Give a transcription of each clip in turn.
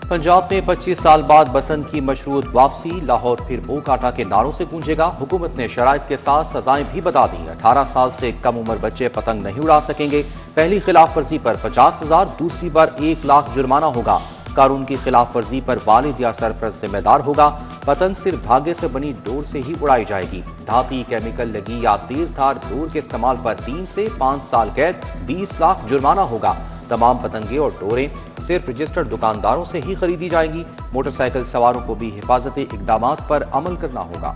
पंजाब में 25 साल बाद बसंत की मशरूत वापसी, लाहौर फिर भूख आटा के नारों से गूंजेगा। हुकूमत ने शराइत के साथ सजाएं भी बता दी। 18 साल से कम उम्र बच्चे पतंग नहीं उड़ा सकेंगे। पहली खिलाफ वर्जी पर 50,000, दूसरी पर 1 लाख जुर्माना होगा। कानून की खिलाफ वर्जी पर वालिद या सरपरस्त जिम्मेदार होगा। पतंग सिर्फ धागे से बनी डोर से ही उड़ाई जाएगी। धाती, केमिकल लगी या तेज धार डोर के इस्तेमाल पर 3 से 5 साल कैद, 20 लाख जुर्माना होगा। तमाम पतंगे और डोरें सिर्फ रजिस्टर्ड दुकानदारों से ही खरीदी जाएंगी। मोटरसाइकिल सवारों को भी हिफाजती इकदामात पर अमल करना होगा।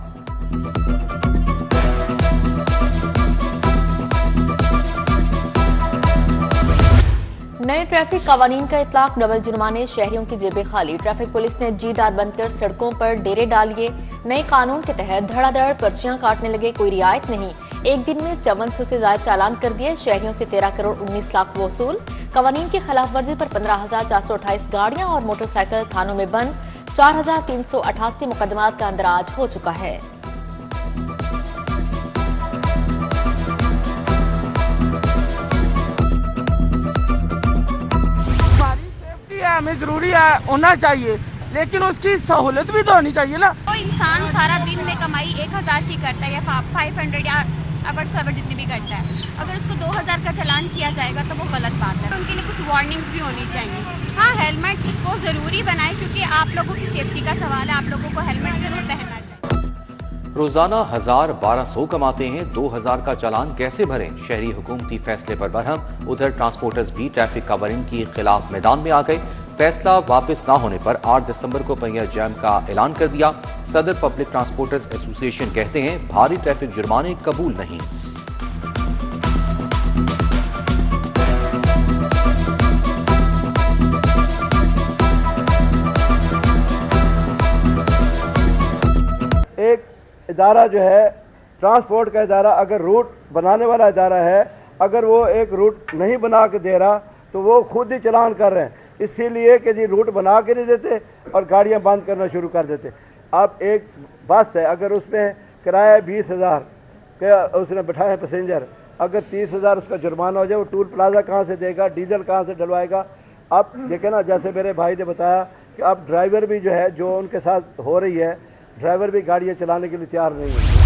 नए ट्रैफिक कवानीन का इतलाक, डबल जुर्माने, शहरियों की जेबें खाली। ट्रैफिक पुलिस ने जीदार बनकर सड़कों पर डेरे डालिए। नए कानून के तहत धड़ाधड़ पर्चियां काटने लगे, कोई रियायत नहीं। एक दिन में 5400 से ज्यादा चालान कर दिए। शहरियों से 13 करोड़ 19 लाख वसूल। कवानीन की खिलाफ वर्जी पर 15,428 गाड़ियां और मोटरसाइकिल थानों में बंद। 4,388 मुकदमात का अंदराज हो चुका है। हमें जरूरी है होना चाहिए, लेकिन उसकी सहूलत भी तो होनी चाहिए ना। तो इंसान सारा दिन में कमाई 1000 की करता है या 500 या अवर जितनी भी करता है, अगर उसको 2000 का चालान किया जाएगा तो वो गलत बात है। उनके लिए कुछ वार्निंग्स भी होनी चाहिए। हाँ, हेलमेट को ज़रूरी बनाए, क्योंकि आप लोगों की सेफ्टी का सवाल है। आप लोगों को हेलमेट जरूर पहनना चाहिए। रोजाना 1000-1200 कमाते हैं, 2000 का चालान कैसे भरें? शहरी हुकूमती फैसले पर बरहम। उधर ट्रांसपोर्टर्स भी ट्रैफिक कवानीन के खिलाफ मैदान में आ गए। फैसला वापस ना होने पर 8 दिसंबर को पहिया जैम का ऐलान कर दिया। सदर पब्लिक ट्रांसपोर्टर्स एसोसिएशन कहते हैं भारी ट्रैफिक जुर्माने कबूल नहीं। एक इदारा जो है ट्रांसपोर्ट का इदारा, अगर रूट बनाने वाला इदारा है, अगर वो एक रूट नहीं बना के दे रहा तो वो खुद ही चलान कर रहे हैं, इसीलिए कि जी रूट बना के नहीं देते और गाड़ियां बंद करना शुरू कर देते। अब एक बस है, अगर उसमें किराया 20,000 का उसने बैठाए पैसेंजर, अगर 30,000 उसका जुर्माना हो जाए, वो टूल प्लाजा कहाँ से देगा, डीजल कहाँ से डलवाएगा? अब देखे ना, जैसे मेरे भाई ने बताया कि अब ड्राइवर भी जो है, जो उनके साथ हो रही है, ड्राइवर भी गाड़ियाँ चलाने के लिए तैयार नहीं है।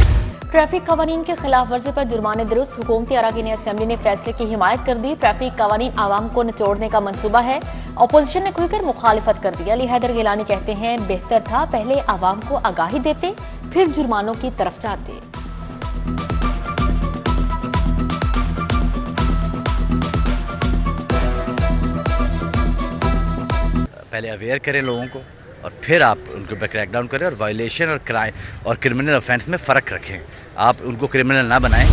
ट्रैफिक कवानीन के खिलाफ वर्जी पर जुर्माने दुरुस्त। हुकूमती अराकीन असेंबली ने फैसले की हिमायत कर दी। ट्रैफिक कवानीन आवाम को निचोड़ने का मंसूबा है। अपोजिशन ने खुलकर मुखालिफत कर दी। अली हैदर गिलानी कहते हैं बेहतर था पहले आवाम को आगाही देते, फिर जुर्मानों की तरफ जाते। पहले अवेयर करें लोगों को और फिर आप उनके ऊपर क्रैकडाउन करें, और वायलेशन और क्राइम और क्रिमिनल ऑफेंस में फ़र्क रखें। आप उनको क्रिमिनल ना बनाएं।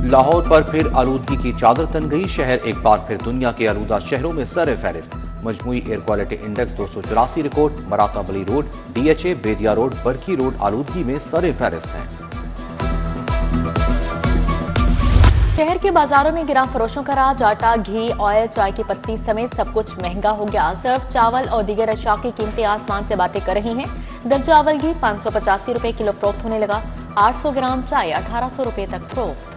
लाहौर पर फिर आलूदगी की चादर तन गई। शहर एक बार फिर दुनिया के आलूदा शहरों में सर फहरिस्त। मजमूई एयर क्वालिटी इंडेक्स 284 रिकॉर्ड। मराकाबली road, DHA, Bedian road, Barki road आलूदगी में सर फहरिस्त हैं। शहर के बाजारों में गिरा फरोशों का राज। आटा, घी, ऑयल, चाय की पत्ती समेत सब कुछ महंगा हो गया। सर्फ, चावल और दीगर अशिया की कीमतें आसमान से बातें कर रही हैं। दर्जा अव्वल घी 585 रुपए किलो फरोख्त होने लगा। 800 ग्राम चाय 1800 रुपए तक फरोख्त।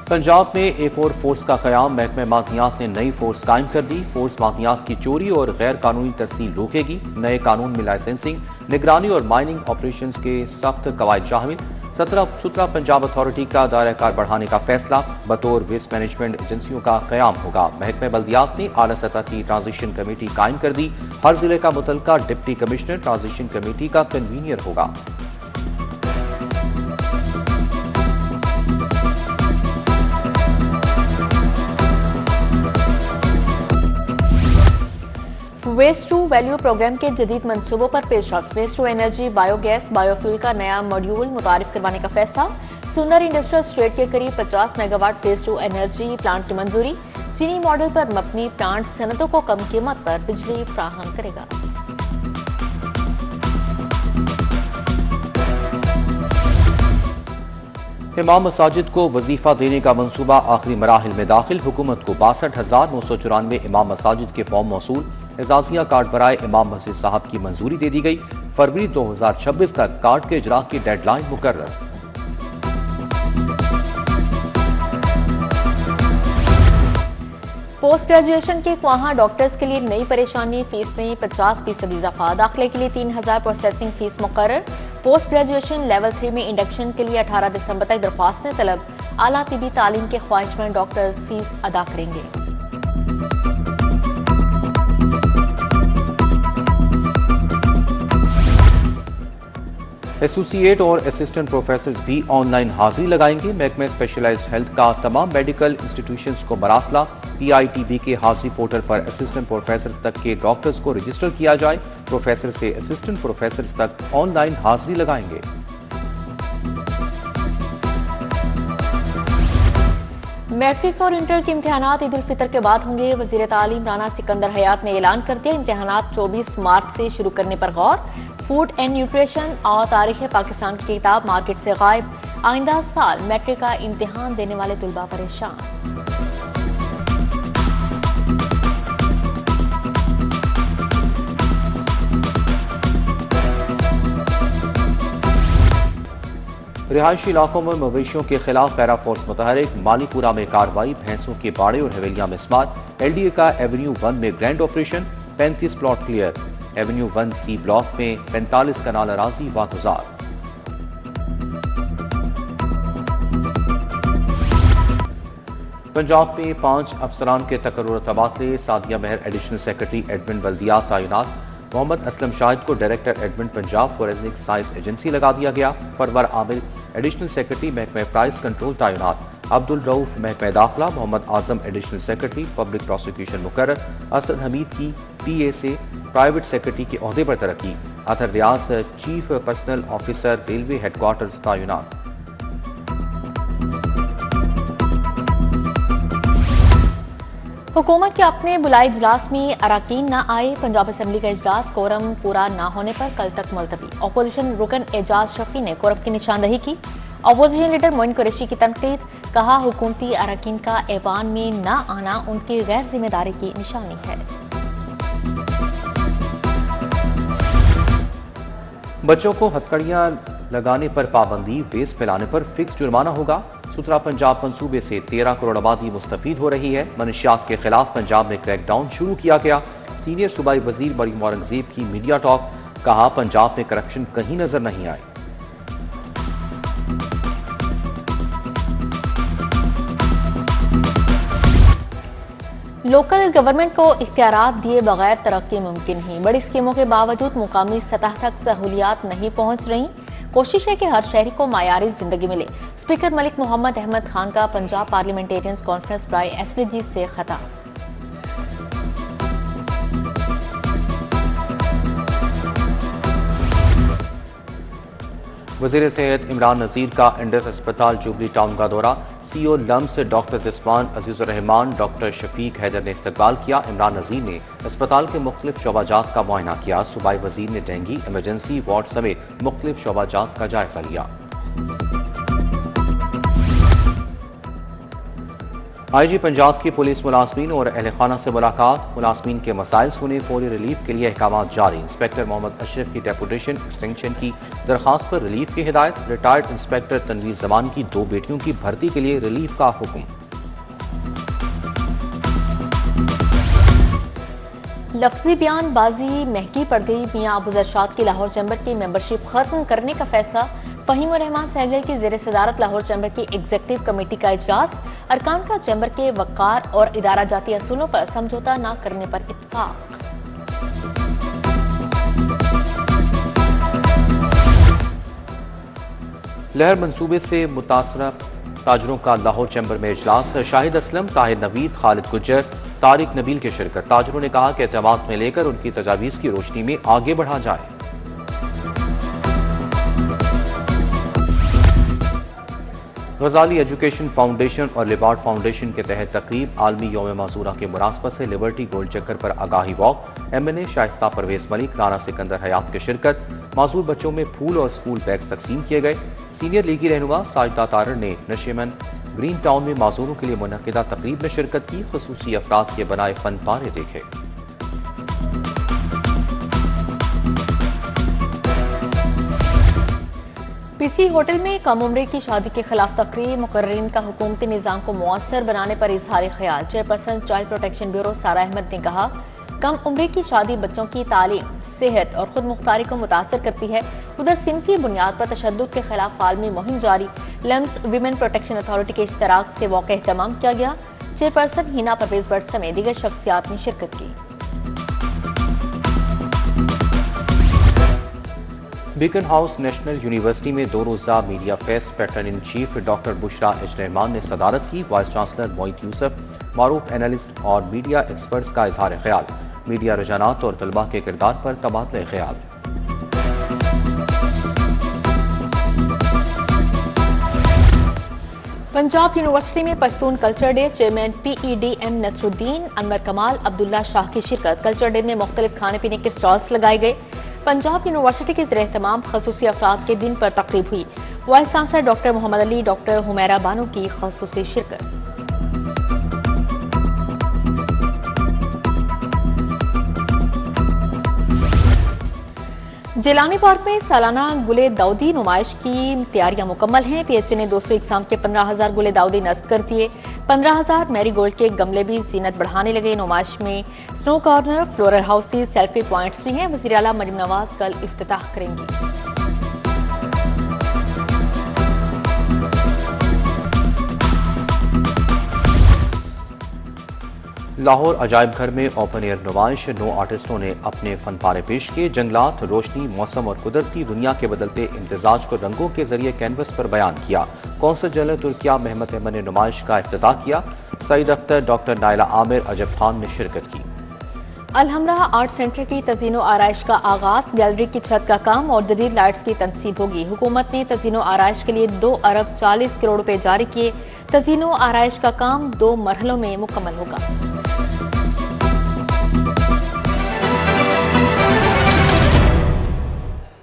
पंजाब में एक और फोर्स का कयाम। महकमे मादियात ने नई फोर्स कायम कर दी। फोर्स मादियात की चोरी और गैर कानूनी तरसील रोकेगी। नए कानून में लाइसेंसिंग, निगरानी और माइनिंग ऑपरेशंस के सख्त कवायद शामिल। 17 सुथरा पंजाब अथॉरिटी का दायरा कार बढ़ाने का फैसला। बतौर वेस्ट मैनेजमेंट एजेंसियों का कयाम होगा। महकमे बल्दियात ने आला सतह की ट्रांजिशन कमेटी कायम कर दी। हर जिले का मुतलका डिप्टी कमिश्नर ट्रांजिशन कमेटी का कन्वीनियर होगा। वेस्ट टू वैल्यू प्रोग्राम के जदीद मंसूबों पर पेशरफ्त। Waste to energy, biogas, biofuel का नया मॉड्यूल मुतारिफ करवाने का फैसला। सुंदर इंडस्ट्रियल स्टेट के करीब 50 megawatt waste to energy plant की मंजूरी। चीनी मॉडल पर मबनी प्लांट सनतों को कम कीमत पर बिजली फराहम करेगा। इमाम मसाजिद को वजीफा देने का मंसूबा आखिरी मराहिल में दाखिल। हुकूमत को 62,994 इमाम मसाजिद के फॉर्म मौसूल। एजाजिया कार्ड बराए इमाम मस्जिद साहब की मंजूरी दे दी गई। फरवरी 2026 तक कार्ड के इजरा की डेडलाइन मुकर्रर। पोस्ट ग्रेजुएशन के वहाँ डॉक्टर्स के लिए नई परेशानी, फीस में 50% इजाफा, दाखिले के लिए 3000 प्रोसेसिंग फीस मुकर्रर। पोस्ट ग्रेजुएशन लेवल 3 में इंडक्शन के लिए 18 दिसंबर तक दरख्वास्तें तलब। आला तिबी तालीम के ख्वाहिशमंद डॉक्टर्स फीस अदा करेंगे। एसोसिएट और असिस्टेंट प्रोफेसर्स भी ऑनलाइन हाजिरी लगाएंगे। महकमे स्पेशलाइज्ड हेल्थ का तमाम मेडिकल इंस्टीट्यूशंस को मरासला। PITB के हाजिरी पोर्टल पर असिस्टेंट प्रोफेसर्स तक के डॉक्टर्स को रजिस्टर किया जाए। प्रोफेसर से असिस्टेंट प्रोफेसर्स तक ऑनलाइन हाजिरी लगाएंगे। मैट्रिक और इंटर के इम्तिहानात ईद उल फितर के बाद होंगे। वजीर तालीम राना सिकंदर हयात ने ऐलान कर दिया, इम्तिहानात 24 मार्च से शुरू करने पर गौर। फूड एंड न्यूट्रिशन और तारीख पाकिस्तान की किताब मार्केट से गायब। आइंदा साल मैट्रिक का इम्तिहान देने वाले तुलबा परेशान। रिहायशी इलाकों में मवेशियों के खिलाफ पैरा फोर्स मुतहरिक। मालीपुरा में कार्रवाई, भैंसों के बाड़े और हवेलियां में स्मार्ट। LDA का एवेन्यू 1 में grand operation, 35 plot clear. Avenue 1C block में 45 कनाल अराजी वागुजार। पंजाब में 5 अफसरान के तकर्रुर तबादले। सादिया महर एडिशनल सेक्रेटरी एडमिन बल्दियात तैनात। मोहम्मद असलम शाहिद को director admin Punjab forensic science agency लगा दिया गया। फरवर आमिर एडिशनल सेक्रेटरी महकमा प्राइस कंट्रोल तैनात। अब्दुल रऊफ महकमा दाखिला। Mohammad Azam additional secretary public prosecution मुकर्रर। असद हमीद की PA से प्राइवेट सेक्रेटरी के ओहदे पर तरक्की। Athar Riaz chief personnel officer railway headquarters तैनात। हुकूमत के अपने बुलाए इजलास में अराकीन न आए। पंजाब असम्बली का इजलास कोरम पूरा न होने पर कल तक मुलतवी। अपोजिशन रुकन एजाज शफी ने कोरम की निशानदही की। अपोजिशन लीडर मोइन कुरैशी की तनकीद, कहा हुकूमती अराकीन का ऐवान में न आना उनकी गैर जिम्मेदारी की निशानी है। बच्चों को हथकड़ियां लगाने पर पाबंदी, वेस्ट फैलाने पर फिक्स जुर्माना होगा। सुथरा पंजाब मंसूबे से 13 करोड़ आबादी मुस्तफीद हो रही है। मनशियात के खिलाफ पंजाब में क्रैकडाउन शुरू किया गया। सीनियर सूबाई वजीर मरियम औरंगजेब की मीडिया टॉक, कहा पंजाब में करप्शन कहीं नजर नहीं आए। लोकल गवर्नमेंट को इख्तियारात दिए बगैर तरक्की मुमकिन ही। बड़ी स्कीमों के बावजूद मुकामी सतह तक सहूलियात नहीं पहुंच रही। कोशिश है कि हर शहरी को मायारी जिंदगी मिले। स्पीकर मलिक मोहम्मद अहमद खान का पंजाब पार्लियामेंटेरियंस कॉन्फ्रेंस बराए SVG से खिताब। वज़ीर सेहत इमरान नज़ीर का इंडस अस्पताल जुबली टाउन का दौरा। CEO LUMS doctor Rizwan Azizur Rahman, doctor Shafiq Haider ने इस्तकबाल किया। इमरान नज़ीर ने अस्पताल के मुख्तलिफ शोबाजात का मुआयना किया। सूबाई वज़ीर ने डेंगी इमरजेंसी वार्ड समेत मुख्तलिफ शोबाजात का जायजा लिया। IG पंजाब की पुलिस मुलाजमीन और अहल खाना से मुलाकात। मुलाजमीन के मसाइल सुने, फौरी रिलीफ के लिए अहकाम जारी। इंस्पेक्टर मोहम्मद अशरफ की डेपुटेशन एक्सटेंशन की दरखास्त पर रिलीफ की हिदायत। रिटायर्ड इंस्पेक्टर तनवीर जमान की 2 बेटियों की भर्ती के लिए रिलीफ का हुक्म। लफ्जी बयानबाजी महंगी पड़ गई। मियां अबू जरशाद की लाहौर चैम्बर की मेंबरशिप खत्म करने का फैसला। फहीम रहमान सहगल की ज़ेर सदारत लाहौर चैम्बर की एग्जीक्यूटिव कमेटी का इजलास। अरकान का चैम्बर के वक़ार और इदारा जाती असूलों पर समझौता न करने पर इत्तफाक। लहर मंसूबे से मुतासरा ताजरों का लाहौर चैम्बर में इजलास। शाहिद असलम, ताहिर नवीद, खालिद गुज्जर, तारिक नबील की शिरकत। ताजरों ने कहा कि एतमाद में लेकर उनकी तजावीज़ की रोशनी में आगे बढ़ा जाए। गजाली एजुकेशन फाउंडेशन और लिबार्ट फाउंडेशन के तहत तकरीब। आलमी यौम माजूरा के मुनासबत से लिबर्टी गोल चक्कर पर आगाही वॉक। MNA शाइस्ता परवेज मलिक, राना सिकंदर हयात की शिरकत। माजूर बच्चों में फूल और स्कूल बैग्स तकसीम किए गए। सीनियर लीगी रहनुमा साजिदा तारड़ ने नशेमन ग्रीन टाउन में माजूरों के लिए मुनक्किदा तकरीब में शिरकत की। खुसूसी अफराद के बनाए फन पारे देखे। पीसी होटल में कम उम्र की शादी के खिलाफ तकरीर, मुकर्रीन का हुकूमती निज़ाम को मुअस्सर बनाने पर इजहार ख्याल। चेयरपर्सन चाइल्ड प्रोटेक्शन ब्यूरो सारा अहमद ने कहा, कम उम्र की शादी बच्चों की तालीम, सेहत और खुद मुख्तारी को मुतासर करती है। उधर सिनफी बुनियाद पर तशद्दुद के खिलाफ आलमी मुहिम जारी। लम्स वीमेन प्रोटेक्शन अथॉरिटी के इश्तराक से वाक़ एहतमाम किया गया। चेयरपर्सन हिना परवेज भट्ट समेत दीगर शख्सियात ने शिरकत की। बीकन हाउस नेशनल यूनिवर्सिटी में 2 रोज़ा media fest pattern in chief doctor Bushra H Rahman ने सदारत की। वाइस चांसलर मोहित यूसुफ, मारूफ एनालिस्ट और मीडिया एक्सपर्ट्स का इजहार ख्याल। मीडिया रुझानात और तलबा के किरदार पर तबादला ख्याल। पंजाब यूनिवर्सिटी में Pashtun culture day. Chairman PEDM Nasruddin, Anwar Kamal, Abdullah Shah की शिरकत। कल्चर डे में मुख्तलिफ खाने पीने के स्टॉल्स लगाए गए। पंजाब यूनिवर्सिटी के ज़ेर-ए-एहतमाम खसूसी अफराद के दिन पर तकरीब हुई। Vice chancellor doctor Mohammad Ali, doctor Humaira Bano की खसूसी शिरकत। जिलानी पार्क में सालाना गुले दाऊदी नुमाइश की तैयारियां मुकम्मल हैं। PHA ने 200 इकसाम के 15,000 गुले दाऊदी नस्ब कर दिए। 15,000 मैरीगोल्ड के गमले भी जीनत बढ़ाने लगे। नुमाइश में snow corner, floral houses, selfie points भी हैं। वज़ीर आला मरीम नवाज कल इफ्तिताह करेंगी। लाहौर अजायब घर में ओपन एयर नुमाइश। 9 आर्टिस्टों ने अपने फन पारे पेश किए। जंगलात, रोशनी, मौसम और कुदरती दुनिया के बदलते इम्तिजाज को रंगों के जरिए कैनवस पर बयान किया। कौंसल जनरल तुर्किया महमद अहमद ने नुमाइश का इफ्तिताह किया। सईद अख्तर, डॉक्टर नायला आमिर, अजब खान ने शिरकत की। अलहमरा आर्ट सेंटर की तज़ीनो आराइश का आगाज। गैलरी की छत का काम और जदीद लाइट्स की तनसीब होगी। हुकूमत ने तज़ीनो आराइश के लिए 2 अरब 40 करोड़ रुपए जारी किए। तज़ीनो आराइश का काम 2 मरहलों में मुकम्मल होगा।